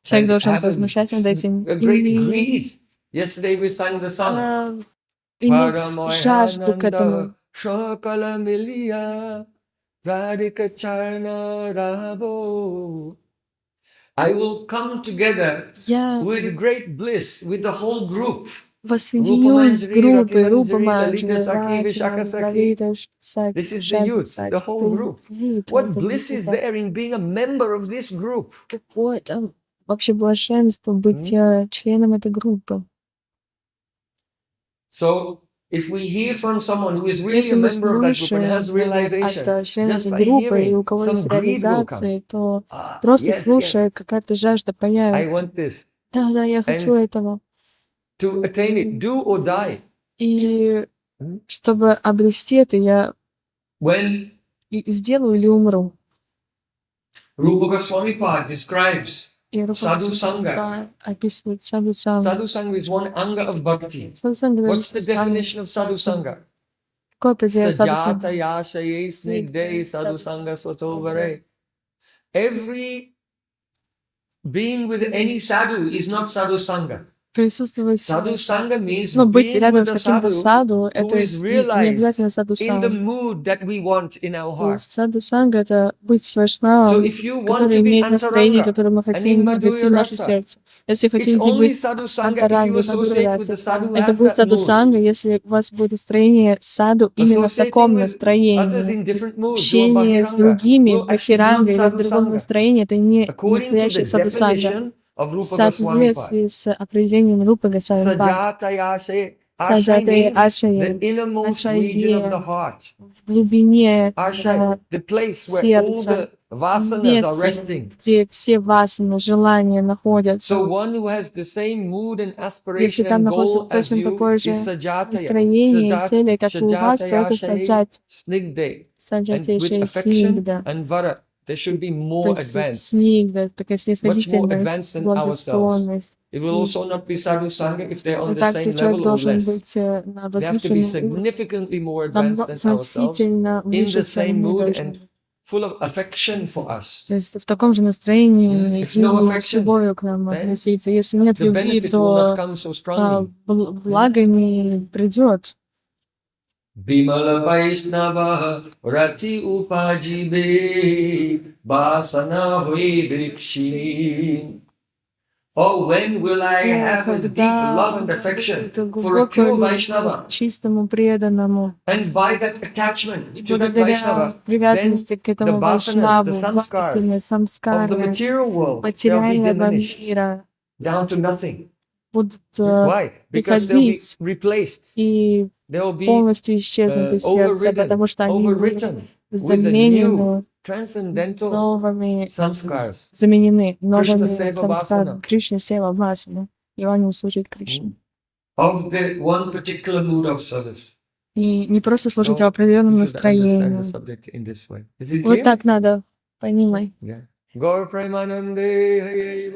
Человек And должен have размышлять над этим. a great greed. Yesterday we sang the song. Иметь жажду к этому. Shakala Miliya Radhika Charna Rabo. I will come together Я with great bliss with the whole group. воссоединюсь с группой Рупа Манджи, Lalita Sakhi, Vishaka Sakhi. This is the youth, the whole group. What bliss is there in being a member of this group? Какое там вообще блаженство быть членом этой группы. So, if we hear from someone who is really Если a мы member of that group and has слушаем realization, от члена just этой by группы, и у hearing, кого some есть greed will come. реализация, то просто Yes, слушая, yes, какая-то жажда I появится. want this. Да, я хочу And этого. to attain it, do or die. И чтобы обрести это, я When сделаю или умру. Rupa Goswami describes И Sadhu Sangha. описывает саду сангу. Sadhu Sangha is one anga of bhakti. Саду сангу What's the definition of Sadhu Sangha? Какое определение саду Sajata сангу? yashaye snigde sadhu sangha swatovare. Every being with any sadhu is not sadhu sangha. Присутствовать, Sadhu sangha means быть being рядом with с a каким-то sadhu саду, who это is не обязательно realized саду in the сангу. mood that we want in our То heart. есть саду санга — это быть с So вайшнавом, if you want который to be имеет настроение, antaranga которое мы and хотим in обрести в madhurya наше rasa, сердце. Если it's хотите only быть sadhu sangha if you антаранга, associate with мадхура the sadhu who это has будет that саду mood. санга, если у вас будет настроение саду именно в Associating таком with others настроении. in different moods, Общение с bahiranga, другими в well, actually is not бахиранга или в sadhu другом sangha. настроении — это не According to настоящее the саду санга. definition of В Rupa Goswami соответствии с определением Рупы Госвами Пад. Sajataya Ashay. Ashay Саджатая means the Ашая, innermost region of the heart. в глубине Ashay, the place where all сердца, the vasanas are место, resting. где все васаны, желания находятся. So one who has the same mood and Если aspiration там and находится goal as точно you такое же is Sajataya. настроение и цели, как и у вас, то это Sajataya Snigde. And саджатая with Ашая affection снигда. and vara, they should be То more есть advanced. снигда, такая Much more снисходительность, advanced than ourselves. благосклонность. It will also not be sadhu sangha if they're on И the также same человек level or должен less. быть на They have to be возвышенном уровне, significantly more advanced than ourselves, значительно in выше, the чем same мы mood должны and быть. full of affection for us. То есть в таком же настроении If no и с affection, любовью к нам then относиться. Если нет the любви, benefit will not то come so strongly. благо не придет. Bimala Vaishnava Rati Upajibe Vasana Hui Vrikshi. Oh, when will I have a deep love and affection for a pure Vaishnava? Чистому преданному. And by that attachment to that Благодаря Vaishnava, then привязанности к the этому vasanas, вайшнаву, the samskars васаны, of the самскары material world, they'll be материального diminished мира down to nothing. будут Why? Because they'll be приходить replaced. и They'll be полностью исчезнут из сердца, потому что они были overwritten with the заменены new transcendental новыми, samskars. заменены новыми Seva самскарами. Vasana. Кришна Сева Васана. И они служат Кришне. Of the one particular mood of service. И не просто служить, а So, определенным you should understand настроением. the subject in this way. Is it Вот clear? так надо понимать. Yeah. Gaur Premanande.